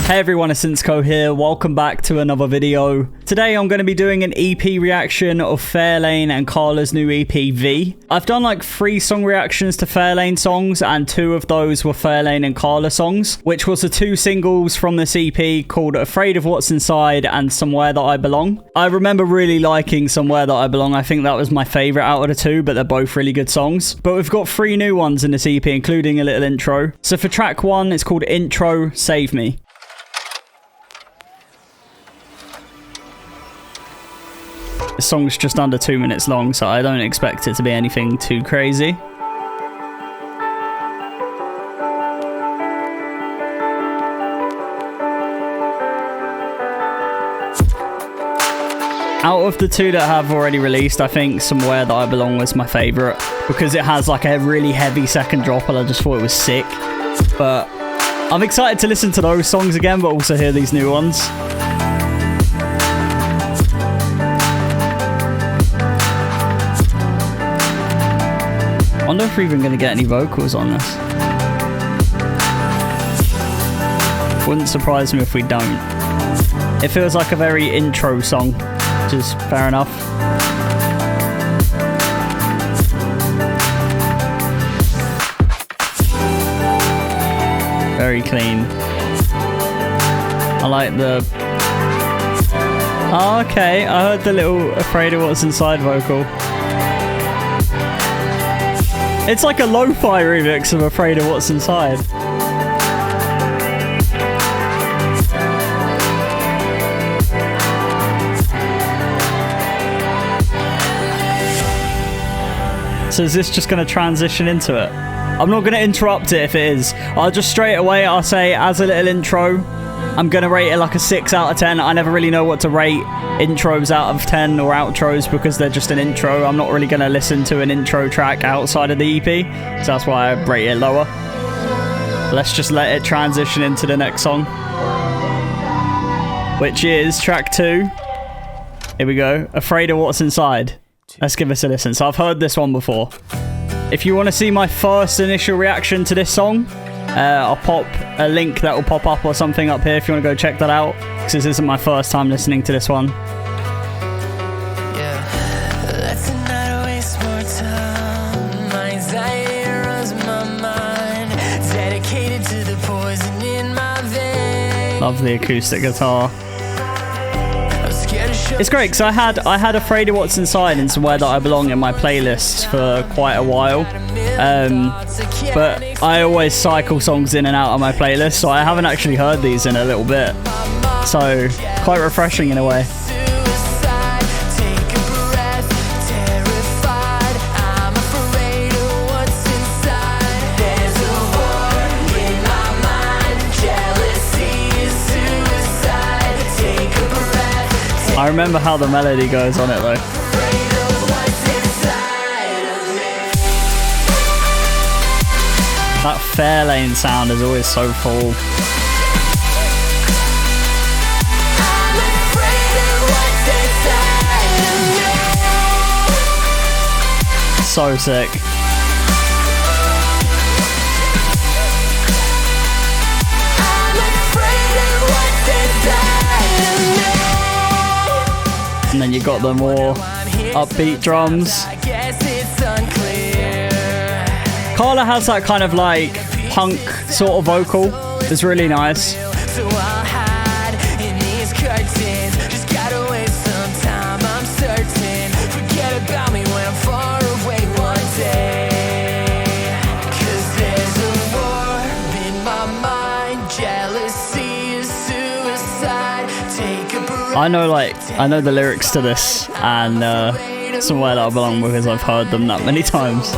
Hey everyone, it's Insko here. Welcome back to another video. Today I'm going to be doing an EP reaction of Fairlane and Kala's new EP V. I've done like 3 song reactions to Fairlane songs, and 2 of those were Fairlane and Kala songs, which was the 2 singles from this EP called Afraid of What's Inside and Somewhere That I Belong. I remember really liking Somewhere That I Belong. I think that was my favourite out of the 2, but they're both really good songs. But we've got 3 new ones in this EP, including a little intro. So for track 1, it's called Intro, Save Me. The song's just under 2 minutes long, so I don't expect it to be anything too crazy. Out of the 2 that have already released, I think Somewhere That I Belong was my favourite, because it has like a really heavy second drop and I just thought it was sick. But I'm excited to listen to those songs again, but also hear these new ones. I wonder if we're even going to get any vocals on this. Wouldn't surprise me if we don't. It feels like a very intro song, which is fair enough. Very clean. I like the... Oh, okay. I heard the little Afraid of What's Inside vocal. It's like a lo-fi remix of Afraid of What's Inside. So is this just going to transition into it? I'm not going to interrupt it if it is. I'll just straight away, I'll say as a little intro, I'm going to rate it like a 6 out of 10. I never really know what to rate intros out of 10 or outros because they're just an intro. I'm not really going to listen to an intro track outside of the EP, so that's why I rate it lower. Let's just let it transition into the next song, which is track 2. Here we go. Afraid of What's Inside. Let's give this a listen. So I've heard this one before. If you want to see my first initial reaction to this song, I'll pop a link that will pop up or something up here if you want to go check that out, because this isn't my first time listening to this one. Love the acoustic guitar. It's great because I had Afraid of What's Inside and Somewhere That I Belong in my playlists for quite a while, but I always cycle songs in and out of my playlist, so I haven't actually heard these in a little bit, so quite refreshing in a way. I remember how the melody goes on it though. That Fairlane sound is always so full. So sick. And then you got the more upbeat drums. Kala has that kind of like punk sort of vocal. It's really nice. I know the lyrics to this and Somewhere That I Belong because I've heard them that many times.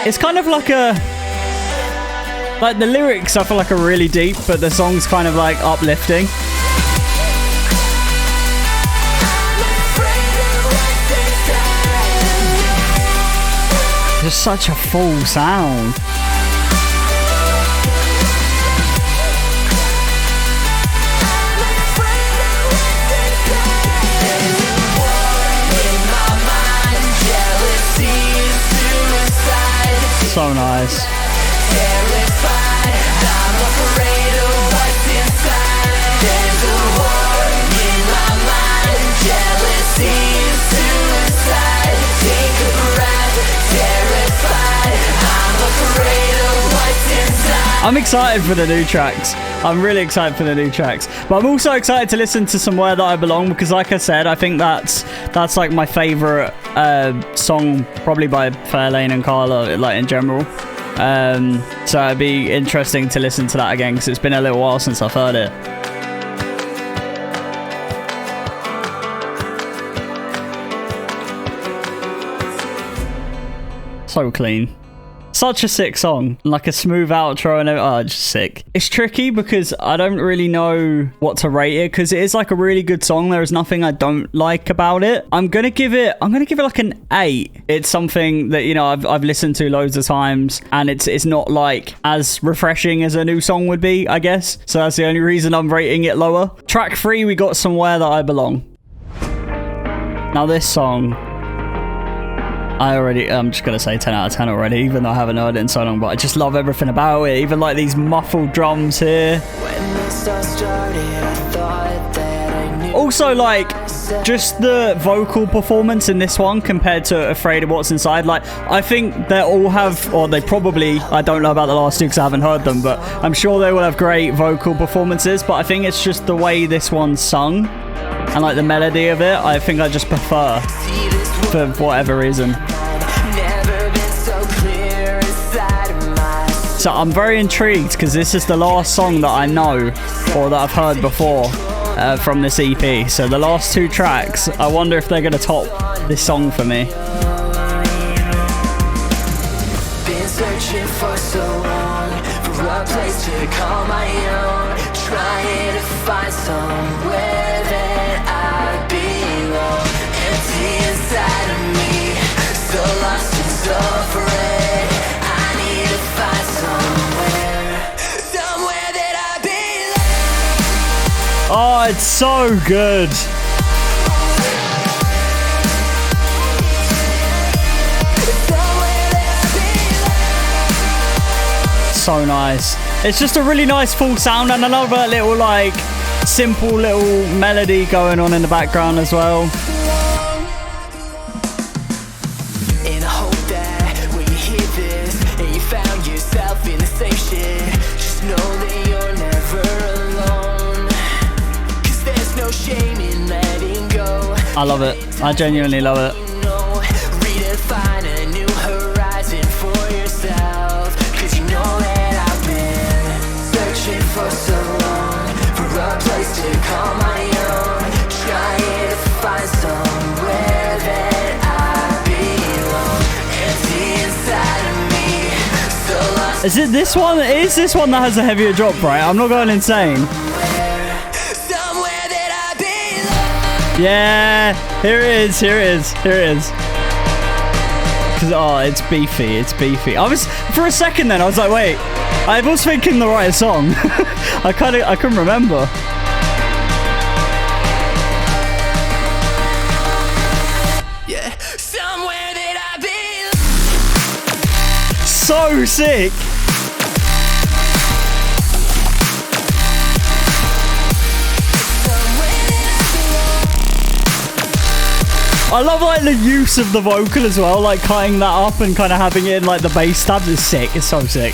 It's kind of like the lyrics I feel like are really deep, but the song's kind of like uplifting. Just such a full sound. So nice. I'm excited for the new tracks. I'm really excited for the new tracks. But I'm also excited to listen to Somewhere That I Belong because, like I said, I think that's like my favorite song, probably by Fairlane and Kala, like in general. So it'd be interesting to listen to that again because it's been a little while since I've heard it. So clean. Such a sick song, like a smooth outro and just sick. It's tricky because I don't really know what to rate it because it is like a really good song. There is nothing I don't like about it. I'm gonna give it like an 8. It's something that, you know, I've listened to loads of times and it's not like as refreshing as a new song would be, I guess. So that's the only reason I'm rating it lower. Track 3, we got Somewhere That I Belong. Now this song, I'm just going to say 10 out of 10 already, even though I haven't heard it in so long, but I just love everything about it. Even like these muffled drums here. Also, like, just the vocal performance in this one compared to Afraid of What's Inside. Like, I think they all have, or they probably, I don't know about the last two because I haven't heard them, but I'm sure they will have great vocal performances. But I think it's just the way this one's sung and like the melody of it, I think I just prefer. For whatever reason. So I'm very intrigued because this is the last song that I know or that I've heard before from this EP. So the last 2 tracks, I wonder if they're going to top this song for me. Been searching for so long for a place to call my own, trying to find somewhere that I belong. Empty inside of me, so lost and so afraid. I need to find somewhere that I belong. Oh, it's so good. So nice. It's just a really nice full sound, and I love that little like simple little melody going on in the background as well. I love it. I genuinely love it. Redefine a new horizon for yourself, 'cause you know that I've been searching for so long for a place to call my own, trying to find somewhere that I belong. Empty inside of me, so lost. Is it this one? It is this one that has a heavier drop, right? I'm not going insane. Yeah, here it is, here it is, here it is. Cause it's beefy, it's beefy. I was, for a second then, I was like, wait, I was thinking the right song. I couldn't remember. Yeah, somewhere that I belong. So sick. I love like the use of the vocal as well, like cutting that up and kind of having it in like the bass stabs is sick. It's so sick.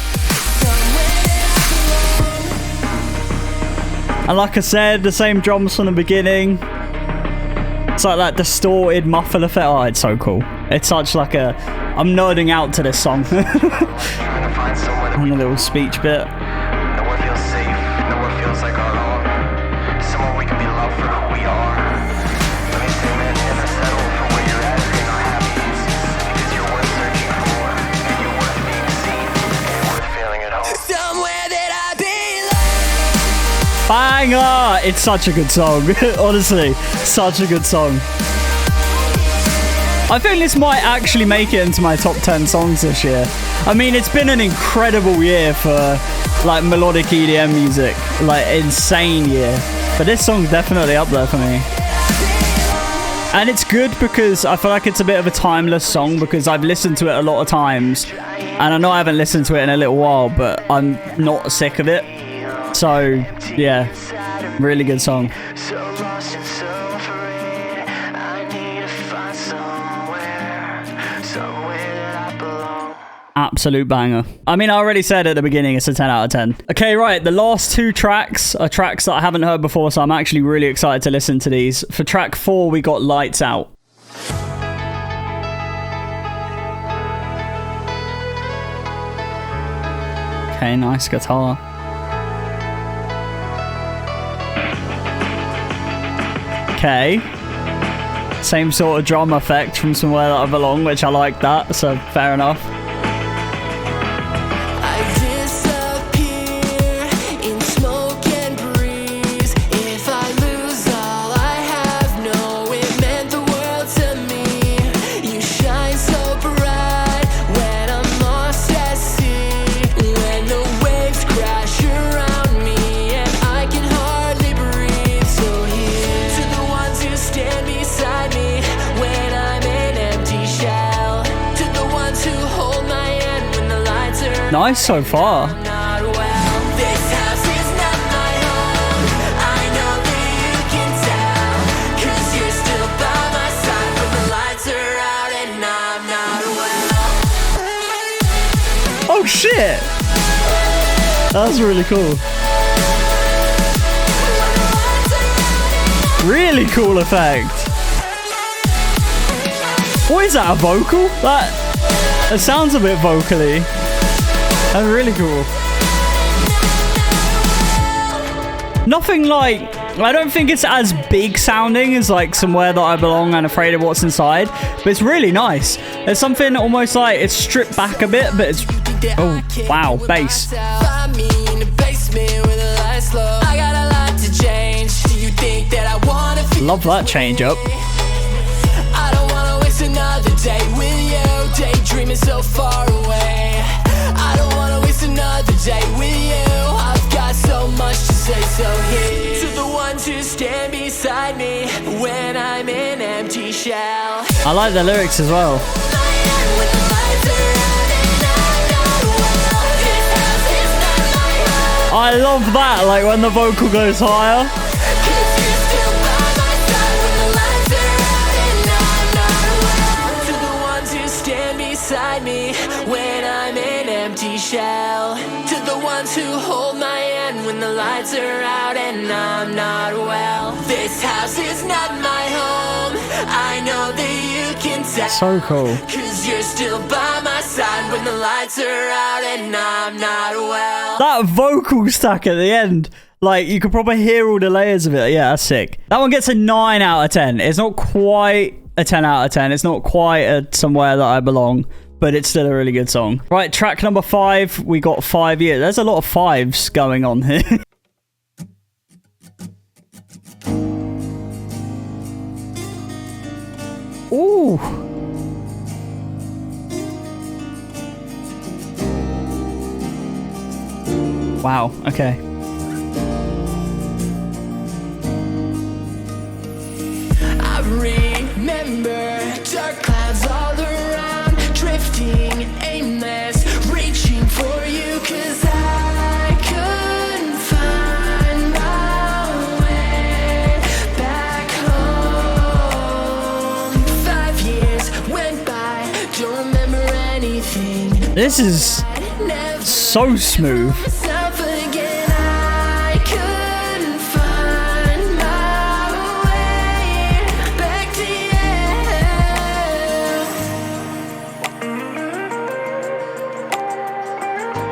And like I said, the same drums from the beginning. It's like that distorted muffle effect. Oh, it's so cool. It's such like a... I'm nerding out to this song. And a little speech bit. Nowhere feels safe. Nowhere feels like our own. Somewhere we can be loved for who we are. Let me say, man, never settle for where you're at if you're not happy. Because you're worth searching for. And you're worth being seen. And worth feeling at home. Somewhere that I belong. Banger! It's such a good song. Honestly, such a good song. I think this might actually make it into my top 10 songs this year. I mean, it's been an incredible year for like melodic EDM music, like insane year. But this song's definitely up there for me. And it's good because I feel like it's a bit of a timeless song because I've listened to it a lot of times. And I know I haven't listened to it in a little while, but I'm not sick of it. So, yeah, really good song. Absolute banger. I mean, I already said at the beginning it's a 10 out of 10. Okay, right. The last two tracks are tracks that I haven't heard before, so I'm actually really excited to listen to these. For track 4, we got Lights Out. Okay, nice guitar. Okay. Same sort of drum effect from Somewhere That I Belong, which I like that, so fair enough. Nice so far. Oh shit! That was really cool. Really cool effect. What is that, a vocal? That sounds a bit vocally. That's really cool. Nothing like... I don't think it's as big sounding as like Somewhere That I Belong and Afraid of What's Inside, but it's really nice. There's something almost like it's stripped back a bit, but it's... Oh, wow, bass. Love that change up. I don't wanna waste another day with you, daydreaming so far away. I don't wanna waste another day with you. I've got so much to say, so here to the ones who stand beside me when I'm an empty shell. I like the lyrics as well. I love that, like when the vocal goes higher. To the ones who stand beside me when I'm an empty shell. To the ones who hold my hand when the lights are out and I'm not well. This house is not my home. I know that you can tell. So cool. Cause you're still by my side when the lights are out and I'm not well. That vocal stack at the end, like you could probably hear all the layers of it. Yeah, that's sick. That one gets a 9 out of 10. It's not quite a 10 out of 10. It's not quite a Somewhere That I Belong, but it's still a really good song. Right, track number 5, we got 5 Years. There's a lot of 5s going on here. Ooh. Wow, okay. I remember dark clouds all around, drifting aimless, reaching for you, cause I couldn't find my way back home. 5 years went by, don't remember anything. This is so smooth.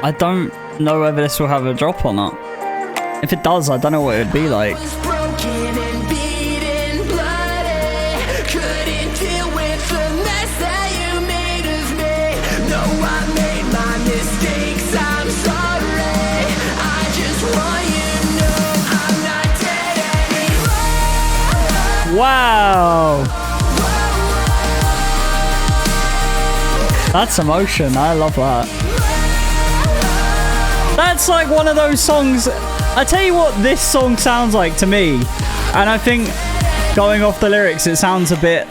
I don't know whether this will have a drop or not. If it does, I don't know what it would be like. Wow. That's emotion. I love that. That's like one of those songs. I tell you what this song sounds like to me. And I think going off the lyrics, it sounds a bit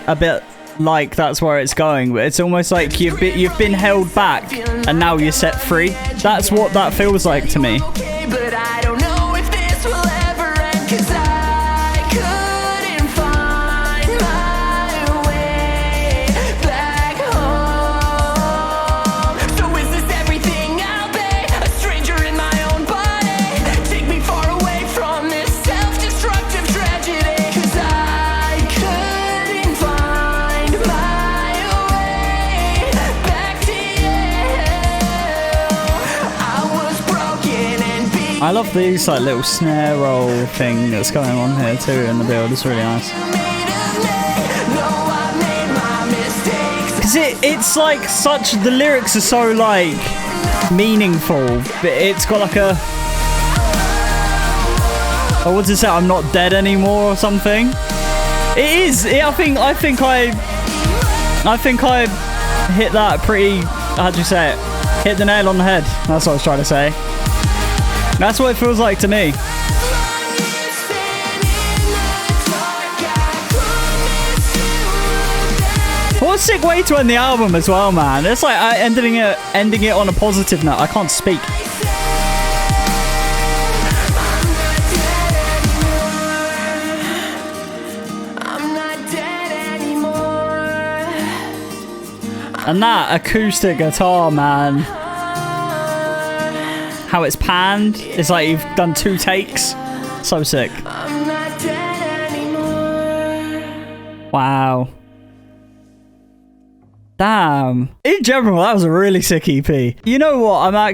like that's where it's going, but it's almost like you've been held back and now you're set free. That's what that feels like to me. But I don't know if this will ever end, 'cause I couldn't find my way back home. So is this everything I'll be? A stranger in my own body? Take me far away from this self-destructive tragedy, 'cause I couldn't find my way back to you. I was broken and beat. I love these like little snare roll thing that's going on here too in the build. It's really nice. Because it's like such, the lyrics are so like meaningful, but it's got like a, oh, what's it say? I'm not dead anymore or something. It is. I think I hit that pretty, how'd you say it? Hit the nail on the head. That's what I was trying to say. That's what it feels like to me. What a sick way to end the album as well, man. It's like ending it on a positive note. I can't speak. And that acoustic guitar, man. How it's panned. It's like you've done 2 takes. So sick. Wow. Damn. In general, that was a really sick EP. You know what? I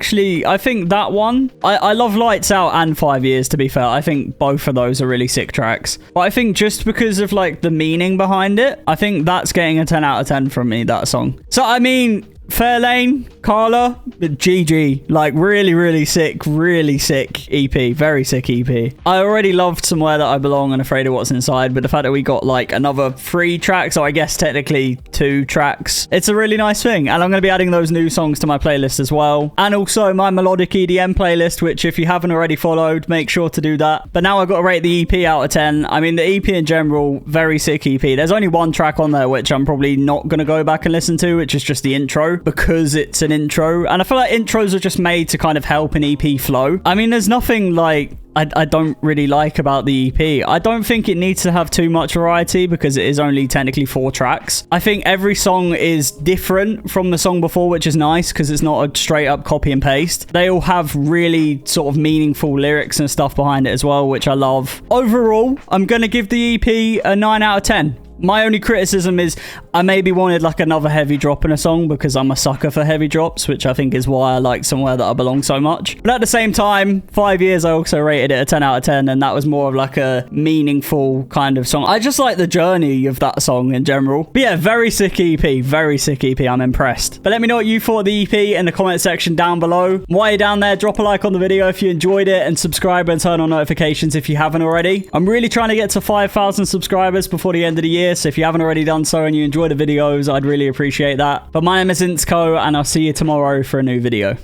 think that one, I love Lights Out and 5 Years, to be fair. I think both of those are really sick tracks. But I think just because of like the meaning behind it, I think that's getting a 10 out of 10 from me, that song. So, I mean, Fairlane Kala, GG, like really sick EP, very sick EP. I already loved Somewhere That I Belong and Afraid of What's Inside, but the fact that we got like another 3 tracks, or I guess technically 2 tracks, it's a really nice thing. And I'm going to be adding those new songs to my playlist as well, and also my Melodic EDM playlist, which if you haven't already followed, make sure to do that. But now I've got to rate the EP out of 10. I mean, the EP in general, very sick EP. There's only 1 track on there which I'm probably not going to go back and listen to, which is just the intro, because it's an intro, and I feel like intros are just made to kind of help an EP flow. I mean, there's nothing like I don't really like about the EP. I don't think it needs to have too much variety because it is only technically 4 tracks. I think every song is different from the song before, which is nice because it's not a straight up copy and paste. They all have really sort of meaningful lyrics and stuff behind it as well, which I love. Overall, I'm going to give the EP a 9 out of 10. My only criticism is I maybe wanted like another heavy drop in a song because I'm a sucker for heavy drops, which I think is why I like Somewhere That I Belong so much. But at the same time, 5 Years, I also rated it a 10 out of 10, and that was more of like a meaningful kind of song. I just like the journey of that song in general. But yeah, very sick EP, very sick EP. I'm impressed. But let me know what you thought of the EP in the comment section down below. While you're down there, drop a like on the video if you enjoyed it, and subscribe and turn on notifications if you haven't already. I'm really trying to get to 5,000 subscribers before the end of the year. So if you haven't already done so and you enjoy the videos, I'd really appreciate that. But my name is Insko, and I'll see you tomorrow for a new video.